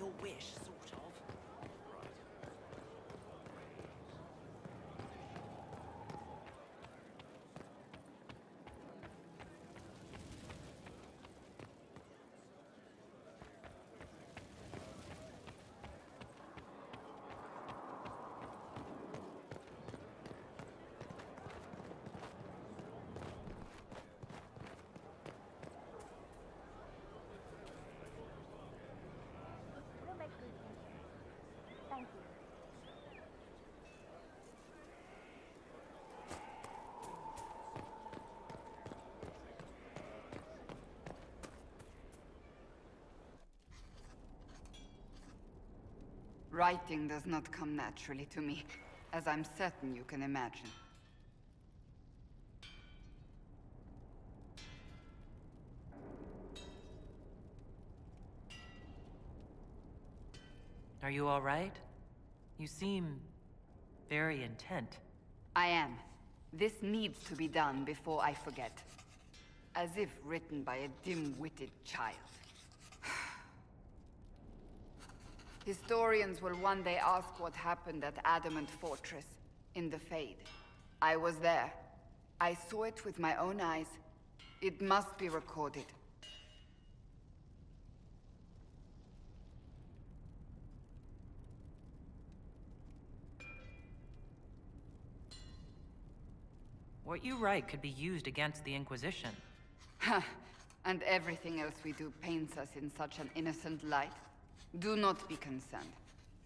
your wish, sort of. We'll make good use. Thank you. Writing does not come naturally to me, as I'm certain you can imagine. Are you all right? You seem very intent. I am. This needs to be done before I forget. As if written by a dim-witted child. Historians will one day ask what happened at Adamant Fortress, in the Fade. I was there. I saw it with my own eyes. It must be recorded. What you write could be used against the Inquisition. Ha! And everything else we do paints us in such an innocent light. Do not be concerned.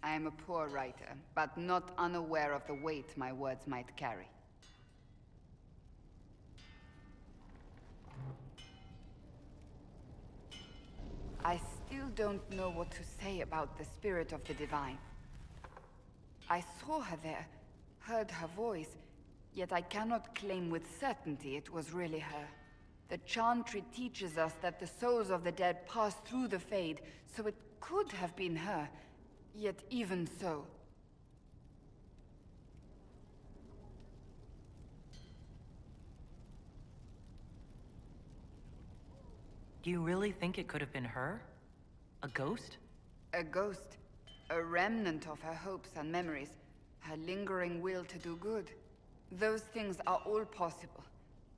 I am a poor writer, but not unaware of the weight my words might carry. I still don't know what to say about the spirit of the divine. I saw her there, heard her voice, yet I cannot claim with certainty it was really her. The Chantry teaches us that the souls of the dead pass through the Fade, so it could have been her. Yet even so... Do you really think it could have been her? A ghost? A ghost. A remnant of her hopes and memories. Her lingering will to do good. Those things are all possible.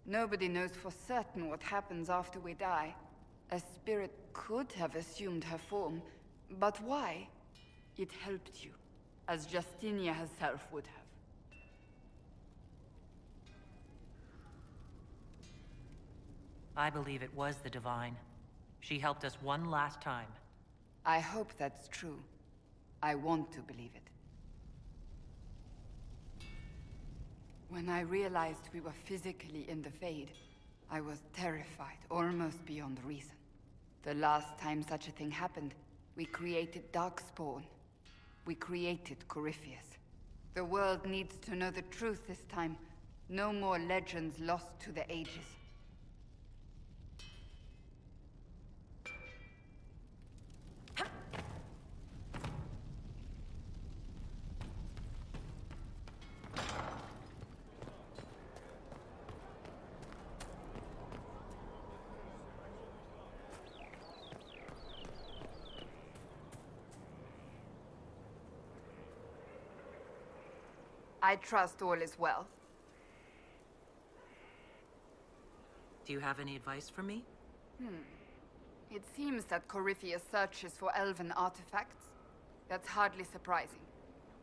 Nobody knows for certain what happens after we die. A spirit could have assumed her form, but why? It helped you, as Justinia herself would have. I believe it was the Divine. She helped us one last time. I hope that's true. I want to believe it. When I realized we were physically in the Fade, I was terrified, almost beyond reason. The last time such a thing happened, we created Darkspawn. We created Corypheus. The world needs to know the truth this time. No more legends lost to the ages. I trust all is well. Do you have any advice for me? It seems that Corypheus searches for elven artifacts. That's hardly surprising.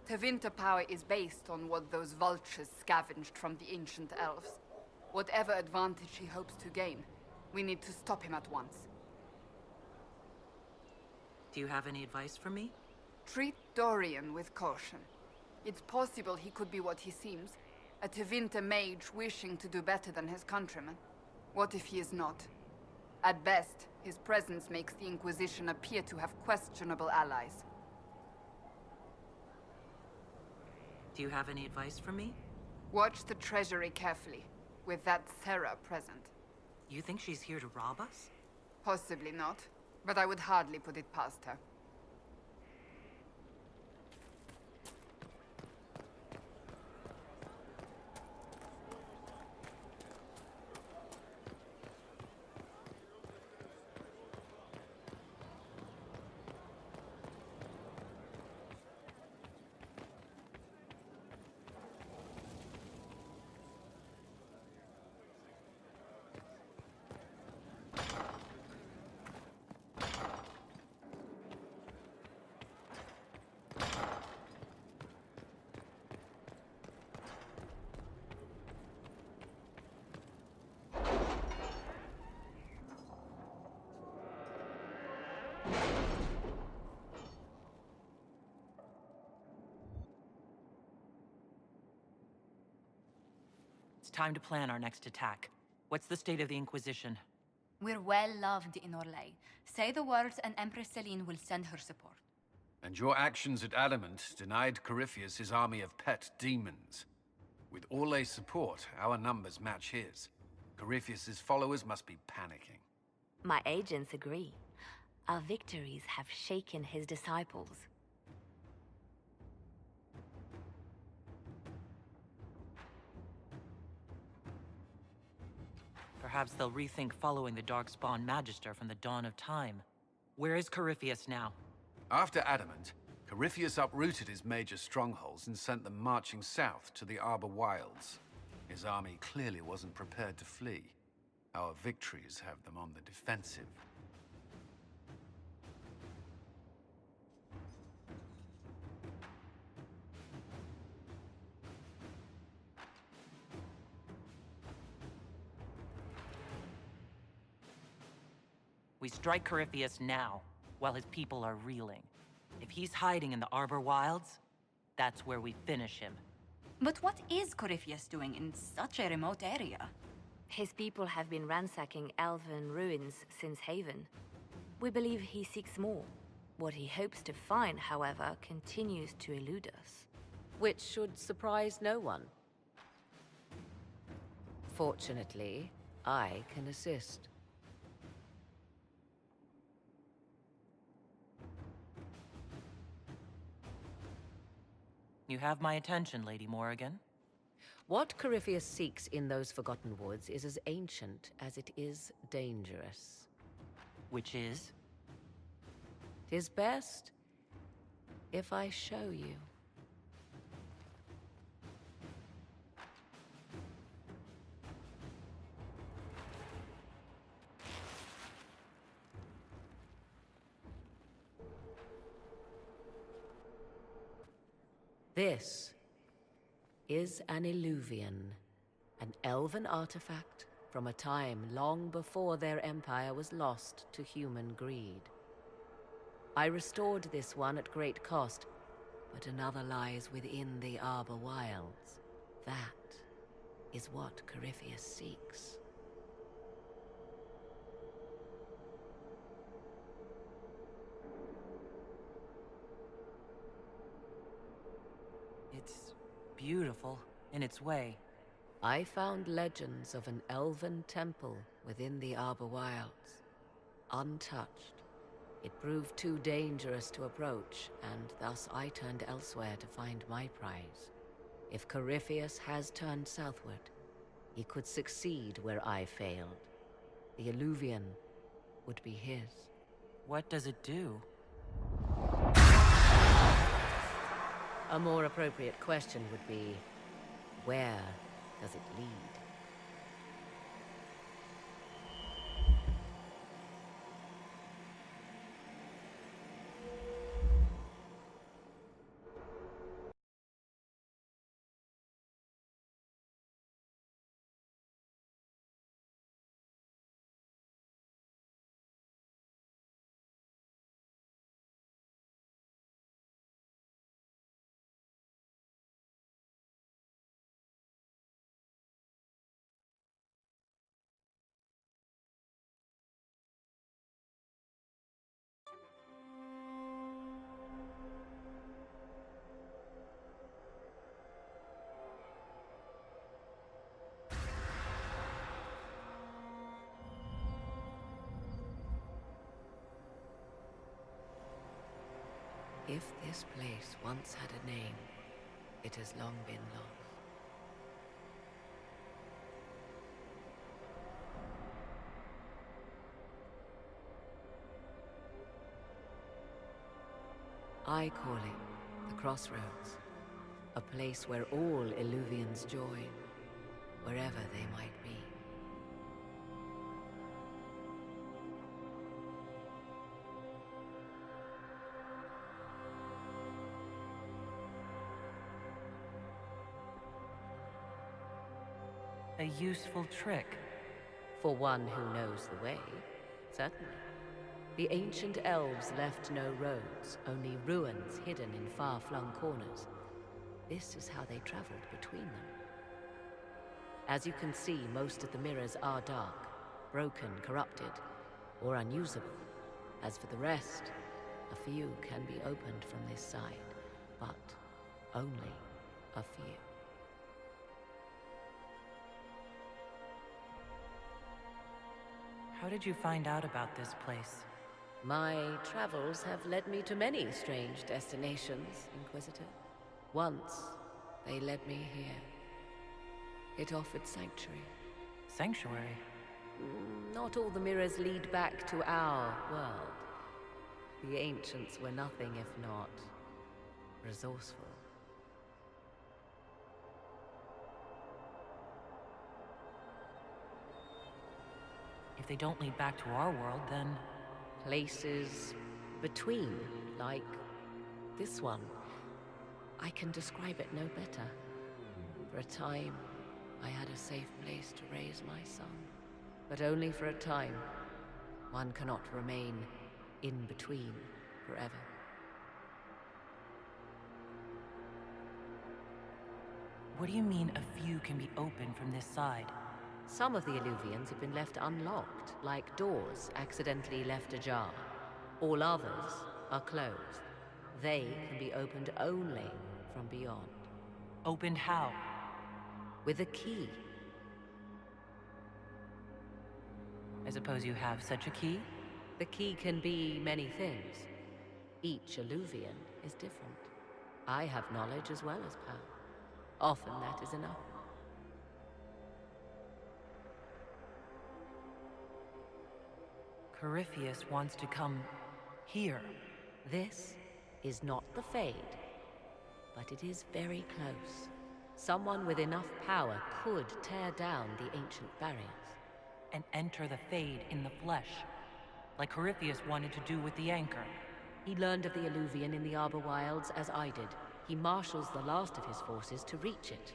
Tevinter power is based on what those vultures scavenged from the ancient elves. Whatever advantage he hopes to gain, we need to stop him at once. Do you have any advice for me? Treat Dorian with caution. It's possible he could be what he seems. A Tevinter mage wishing to do better than his countrymen. What if he is not? At best, his presence makes the Inquisition appear to have questionable allies. Do you have any advice for me? Watch the treasury carefully, with that Sarah present. You think she's here to rob us? Possibly not, but I would hardly put it past her. It's time to plan our next attack. What's the state of the Inquisition? We're well loved in Orlais. Say the words and Empress Celine will send her support. And your actions at Adamant denied Corypheus his army of pet demons. With Orlais' support, our numbers match his. Corypheus' followers must be panicking. My agents agree. Our victories have shaken his disciples. Perhaps they'll rethink following the Darkspawn Magister from the dawn of time. Where is Corypheus now? After Adamant, Corypheus uprooted his major strongholds and sent them marching south to the Arbor Wilds. His army clearly wasn't prepared to flee. Our victories have them on the defensive. We strike Corypheus now, while his people are reeling. If he's hiding in the Arbor Wilds, that's where we finish him. But what is Corypheus doing in such a remote area? His people have been ransacking elven ruins since Haven. We believe he seeks more. What he hopes to find, however, continues to elude us. Which should surprise no one. Fortunately, I can assist. You have my attention, Lady Morrigan. What Corypheus seeks in those Forgotten Woods is as ancient as it is dangerous. Which is? 'Tis best if I show you. This is an Illuvian, an elven artifact from a time long before their empire was lost to human greed. I restored this one at great cost, but another lies within the Arbor Wilds. That is what Corypheus seeks. It's beautiful in its way. I found legends of an elven temple within the Arbor Wilds, untouched. It proved too dangerous to approach, and thus I turned elsewhere to find my prize. If Corypheus has turned southward, he could succeed where I failed. The Illuvian would be his. What does it do? A more appropriate question would be, where does it lead? If this place once had a name, it has long been lost. I call it the Crossroads, a place where all Illuvians join, wherever they might be. A useful trick. For one who knows the way, certainly. The ancient elves left no roads, only ruins hidden in far-flung corners. This is how they traveled between them. As you can see, most of the mirrors are dark, broken, corrupted, or unusable. As for the rest, a few can be opened from this side, but only a few. How did you find out about this place? My travels have led me to many strange destinations, Inquisitor. Once, they led me here. It offered sanctuary. Sanctuary? Not all the mirrors lead back to our world. The ancients were nothing if not resourceful. If they don't lead back to our world, then... Places between, like this one. I can describe it no better. For a time, I had a safe place to raise my son. But only for a time. One cannot remain in between forever. What do you mean a few can be opened from this side? Some of the Illuvians have been left unlocked, like doors accidentally left ajar. All others are closed. They can be opened only from beyond. Opened how? With a key. I suppose you have such a key? The key can be many things. Each Illuvian is different. I have knowledge as well as power. Often that is enough. Corypheus wants to come here. This is not the Fade, but it is very close. Someone with enough power could tear down the ancient barriers. And enter the Fade in the flesh, like Corypheus wanted to do with the Anchor. He learned of the Illuvian in the Arbor Wilds as I did. He marshals the last of his forces to reach it.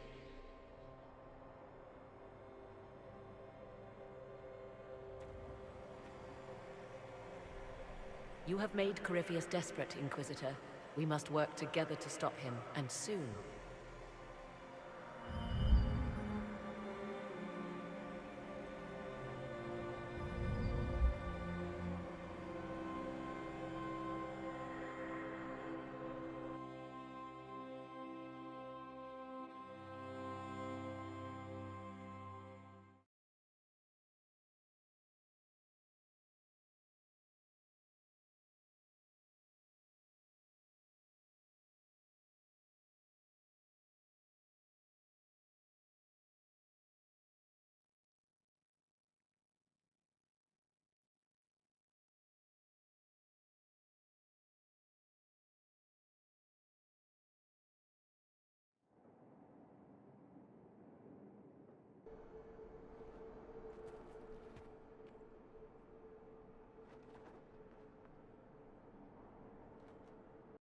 You have made Corypheus desperate, Inquisitor. We must work together to stop him, and soon.